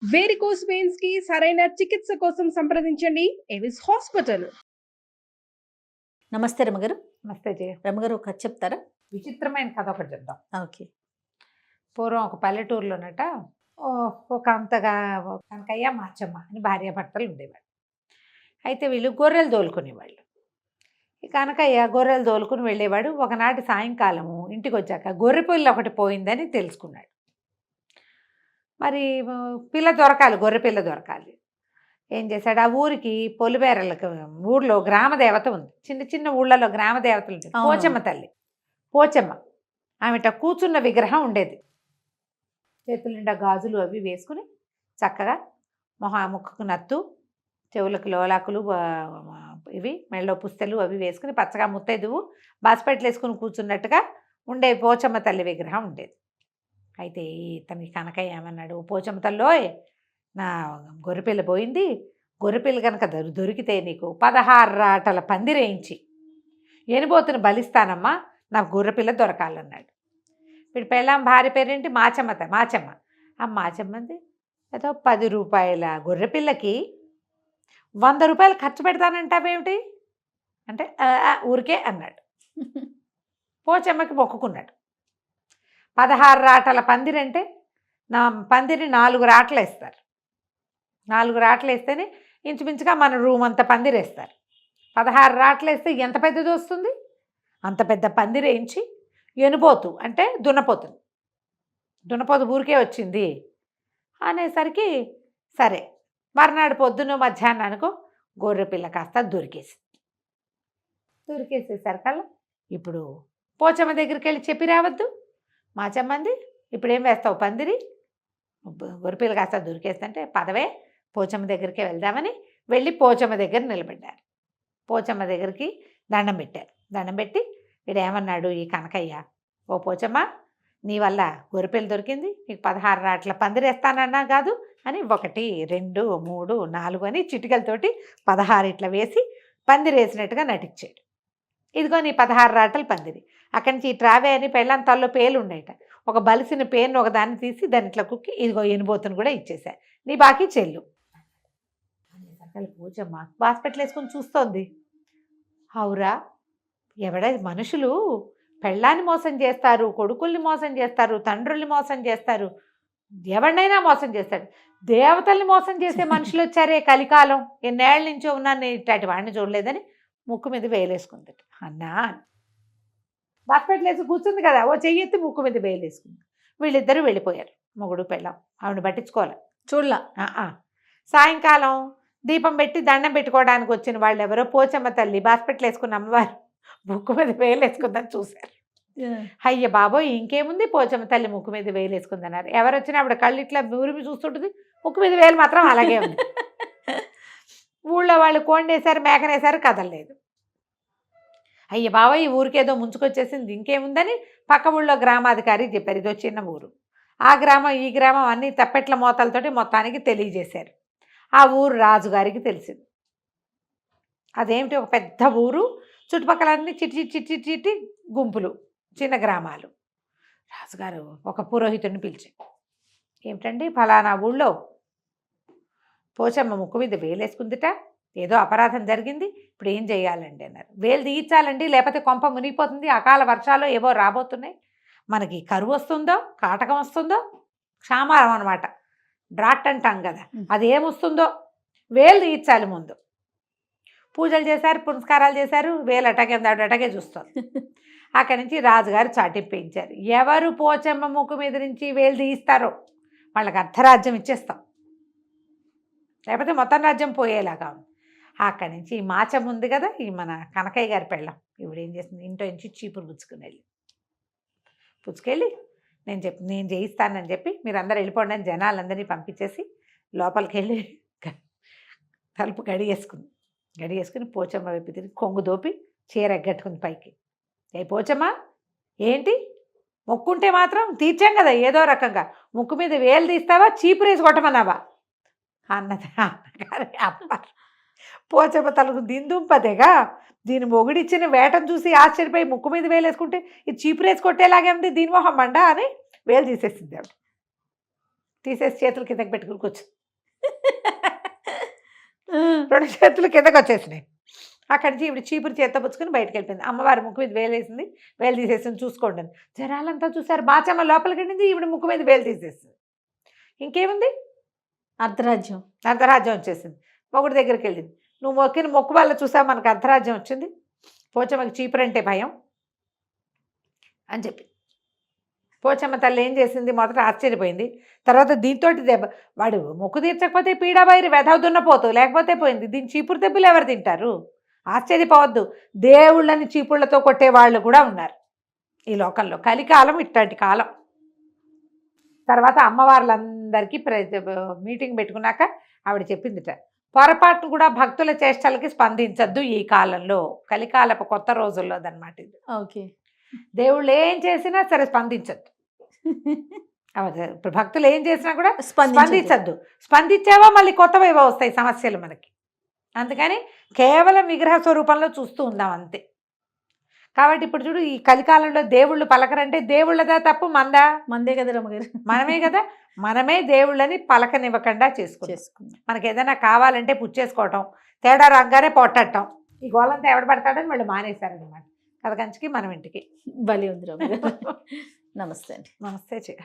Varicose veins కి సరైన చికిత్స కోసం సంప్రదించండి ఎవిస్ హాస్పిటల్. నమస్తే రమగారు. నమస్తే జయ. రమగారు ఒక కథ చెప్తారా? విచిత్రమైన కథ ఒకటి చెప్దాం. ఓకే. పూర్వం ఒక పల్లెటూరులోనట ఒక అంతగా కనకయ్య మాచమ్మ అని భార్యాభర్తలు ఉండేవాళ్ళు. అయితే వీళ్ళు గొర్రెలు తోలుకునేవాళ్ళు. ఈ కనకయ్య గొర్రెలు తోలుకుని వెళ్ళేవాడు. ఒకనాటి సాయంకాలము ఇంటికి వచ్చాక గొర్రె పిల్ల ఒకటి పోయిందని తెలుసుకున్నాడు. మరి పిల్ల దొరకాలి, గొర్రె పిల్ల దొరకాలి. ఏం చేశాడు, ఆ ఊరికి పొలిబేరలకు ఊళ్ళో గ్రామ దేవత ఉంది. చిన్న చిన్న ఊళ్ళలో గ్రామ దేవతలు ఉంటాయి. పోచమ్మ తల్లి, పోచమ్మ ఆమెట కూర్చున్న విగ్రహం ఉండేది. చేతుల నిండా గాజులు అవి వేసుకుని చక్కగా ముక్కుకు నత్తు, చెవులకు లోలాకులు, ఇవి మెళ్ళో పుస్తలు అవి వేసుకుని పచ్చగా ముత్తైదువు బాస్పెట్లు వేసుకుని కూర్చున్నట్టుగా ఉండే పోచమ్మ తల్లి విగ్రహం ఉండేది. అయితే ఇతనికి కనకయ్య ఏమన్నాడు, పోచమ్మ తల్లోయ్, నా గొర్రెపిల్ల పోయింది, గొర్రెపిల్ల కనుక దొరికితే నీకు 16 రాటల పందిరేయించి ఎనిబోతుని బలిస్తానమ్మా, నాకు గొర్రెపిల్ల దొరకాలన్నాడు. వీడి పెళ్ళాం భార్య పేరేంటి, మాచమ్మ. ఆ మాచమ్మది ఏదో 10 రూపాయల గొర్రెపిల్లకి 100 రూపాయలు ఖర్చు పెడతానంటావేమిటి అంటే ఊరికే అన్నాడు. పోచమ్మకి మొక్కుకున్నాడు. 16 రాటల పందిరంటే నా పందిరి 4 రాటలు వేస్తారు. 4 రాటలు వేస్తేనే ఇంచుమించుగా మన రూమ్ అంత పందిరేస్తారు. 16 రాటలు వేస్తే ఎంత పెద్దది వస్తుంది? అంత పెద్ద పందిరేయించి ఎనుపోతు అంటే దున్నపోతు ఊరికే వచ్చింది అనేసరికి సరే మర్నాడు పొద్దున మధ్యాహ్నానికో గొర్రెపిల్ల కాస్త దొరికేసేసరికల్లా ఇప్పుడు పోచమ్మ దగ్గరికి వెళ్ళి చెప్పి రావద్దు, మాచమ్మంది ఇప్పుడేం వేస్తావు పందిరి, గొర్రెపిల్ల కాస్త దొరికేస్తుంటే పదవే పోచమ్మ దగ్గరికి వెళ్దామని వెళ్ళి పోచమ్మ దగ్గర నిలబడ్డారు. పోచమ్మ దగ్గరికి దండం పెట్టారు. దండం పెట్టి వీడు ఏమన్నాడు, ఈ కనకయ్య, ఓ పోచమ్మ, నీ వల్ల గొర్రెపిల్ల దొరికింది, నీకు 16 రాట్ల పందిరేస్తానన్నా కాదు అని 1 2 3 4 అని చిటికలతోటి 16 ఇట్లా వేసి పందిరేసినట్టుగా నటించాడు. ఇదిగో నీ 16 రాటల పందిరి. అక్కడి నుంచి ట్రావే అని పెళ్ళాం తల్లో పేలు ఉండేట. ఒక బలిసిన పేరును ఒకదాన్ని తీసి దాని ఇట్లా కుక్కి ఇదిగో ఎనిబోతును కూడా ఇచ్చేసా, నీ బాకీ చెల్లు. పూజమ్మ హాస్పిటల్ వేసుకొని చూస్తోంది. అవురా, మనుషులు పెళ్ళాన్ని మోసం చేస్తారు, కొడుకుల్ని మోసం చేస్తారు, తండ్రుల్ని మోసం చేస్తారు, ఎవరినైనా మోసం చేస్తాడు. దేవతల్ని మోసం చేసే మనుషులు వచ్చారే కలికాలం, ఎన్నేళ్ల నుంచో ఉన్నాను ఇట్లాంటి వాడిని చూడలేదని ముక్కు మీద వేలేసుకుంది. అన్నా హాస్పిటల్ వేసి కూర్చుంది కదా, ఓ చెయ్యెత్తి ముక్కు మీద వేలేసుకుంది. వీళ్ళిద్దరూ వెళ్ళిపోయారు, మొగుడు పెళ్ళాం. ఆవిడ పట్టించుకోవాలి, చూడలా. సాయంకాలం దీపం పెట్టి దండం పెట్టుకోవడానికి వచ్చిన వాళ్ళు ఎవరో పోచమ్మ తల్లి హాస్పిటల్ వేసుకున్న అమ్మవారు ముక్కు మీద వేలేసుకుందని చూశారు. అయ్య బాబోయ్, ఇంకేముంది, పోచమ్మ తల్లి ముక్కు మీద వేలేసుకుందన్నారు. ఎవరు వచ్చినా ఆవిడ కళ్ళు ఇట్లా ఊరిమి చూస్తుంటుంది, ముక్కు మీద వేలు మాత్రం అలాగే ఉంది. ఊళ్ళో వాళ్ళు కోండేశారు, మేకనేశారు, కదలలేదు. అయ్య బాబోయ్, ఈ ఊరికేదో ముంచుకొచ్చేసింది, ఇంకేముందని పక్క ఊళ్ళో గ్రామాధికారి చెప్పారు. ఇదో చిన్న ఊరు, ఆ గ్రామం ఈ గ్రామం అన్నీ తప్పెట్ల మోతలతోటి మొత్తానికి తెలియజేశారు. ఆ ఊరు రాజుగారికి తెలిసింది. అదేమిటి, ఒక పెద్ద ఊరు, చుట్టుపక్కలన్నీ చిట్టి గుంపులు, చిన్న గ్రామాలు. రాజుగారు ఒక పురోహితుడిని పిలిచి, ఏమిటండి ఫలానా ఊళ్ళో పోచమ్మ ముక్కు మీద వేలేసుకుందిట, ఏదో అపరాధం జరిగింది, ఇప్పుడు ఏం చేయాలండి అన్నారు. వేలు తీయించాలండి, లేకపోతే కొంప మునిగిపోతుంది, అకాల వర్షాలు ఏవో రాబోతున్నాయి, మనకి కరువు వస్తుందో, కాటకం వస్తుందో, క్షామారం అనమాట, డ్రాట్ అంటాం కదా, అది ఏమొస్తుందో, వేలు తీయించాలి ముందు. పూజలు చేశారు, పునస్కారాలు చేశారు, వేలు అటగే చూస్తారు. అక్కడి నుంచి రాజుగారు చాటింపేయించారు. ఎవరు పోచమ్మ ముక్కు మీద నుంచి వేలు తీయిస్తారో వాళ్ళకి అర్ధరాజ్యం ఇచ్చేస్తాం, లేకపోతే మొత్తం రాజ్యం పోయేలాగా ఉంది. అక్కడి నుంచి ఈ మాచమ్మ ఉంది కదా, ఈ మన కనకయ్య గారి పెళ్ళం, ఇప్పుడు ఏం చేస్తుంది, ఇంట్లో నుంచి చీపురు పుచ్చుకెళ్ళి నేను చేయిస్తానని చెప్పి మీరందరూ వెళ్ళిపోండి అని జనాలందరినీ పంపించేసి లోపలికి వెళ్ళి తలుపు గడిగేసుకుని పోచమ్మ వైపు తిరిగి కొంగు దోపి చీర ఎగ్గట్టుకుంది పైకి. ఏ పోచమ్మ, ఏంటి మొక్కుంటే మాత్రం తీర్చాం కదా, ఏదో రకంగా ముక్కు మీద వేలు తీస్తావా, చీపురేసి కొట్టమన్నావా అన్నది అన్నగారి అమ్మ. పోచమ్మ తలకు దిందుంపదేగా, దీని మొగుడిచ్చిన వేటను చూసి ఆశ్చర్యపోయి ముక్కు మీద వేలేసుకుంటే ఇది చీపురేసి కొట్టేలాగే ఉంది, దీని మొహం మండ అని వేలు తీసేసింది ఆవిడ. తీసేసి చేతులు కిందకి పెట్టుకుని కూర్చో. 2 చేతులు కిందకి వచ్చేసినాయి. అక్కడి నుంచి ఇప్పుడు చీపురు చేత్తో పుచ్చుకొని బయటకు వెళ్ళిపోయింది. అమ్మవారి ముక్కు మీద వేలేసింది, వేలు తీసేసింది, చూసుకోండి అని. జనాలంతా చూసారు. బాచమ్మ లోపలికి వెళ్ళింది, ఇప్పుడు ముక్కు మీద వేలు తీసేసింది. ఇంకేముంది, అర్ధరాజ్యం. అర్ధరాజ్యం వచ్చేసింది. మొగుడు దగ్గరికి వెళ్ళింది. నువ్వు మొక్కిన మొక్కు వల్ల చూసా మనకు అర్ధరాజ్యం వచ్చింది, పోచమ్మకి చీపురు అంటే భయం అని చెప్పి. పోచమ్మ తల్లి ఏం చేసింది, మొదట ఆశ్చర్యపోయింది. తర్వాత దీంతో దెబ్బ, వాడు మొక్కు తీర్చకపోతే పీడాబాయిరి వెధవుతున్న పోతూ, లేకపోతే పోయింది. దీని చీపురు దెబ్బలు ఎవరు తింటారు? ఆశ్చర్యపోవద్దు, దేవుళ్ళని చీపుళ్లతో కొట్టే వాళ్ళు కూడా ఉన్నారు ఈ లోకంలో. కలికాలం ఇట్లాంటి కాలం. తర్వాత అమ్మవార్లందరికీ మీటింగ్ పెట్టుకున్నాక ఆవిడ చెప్పిందిట, పొరపాటును కూడా భక్తుల చేష్టలకి స్పందించద్దు ఈ కాలంలో, కలికాలపు కొత్త రోజుల్లోదన్నమాట ఇది. ఓకే. దేవుళ్ళు ఏం చేసినా సరే స్పందించద్దు. ఇప్పుడు భక్తులు ఏం చేసినా కూడా స్పందించద్దు. స్పందించావా మళ్ళీ కొత్తవేవో వస్తాయి సమస్యలు మనకి. అందుకని కేవలం విగ్రహ స్వరూపంలో చూస్తూ ఉందాం అంతే. కాబట్టి ఇప్పుడు చూడు, ఈ కలికాలంలో దేవుళ్ళు పలకరంటే దేవుళ్ళదా తప్పు, మందా? మందే కదా రమ్మగారు. మనమే కదా, మనమే దేవుళ్ళని పలకనివ్వకుండా చేసుకుంటాం. మనకి ఏదైనా కావాలంటే పుచ్చేసుకోవటం, తేడా రంగానే పొట్టడం, ఈ గోలంతా ఎవడ పడతాడని వాళ్ళు మానేశారనమాట. కథ కంచికి మనం ఇంటికి. బలి ఉంది రమ్మగారు. నమస్తే అండి. నమస్తే.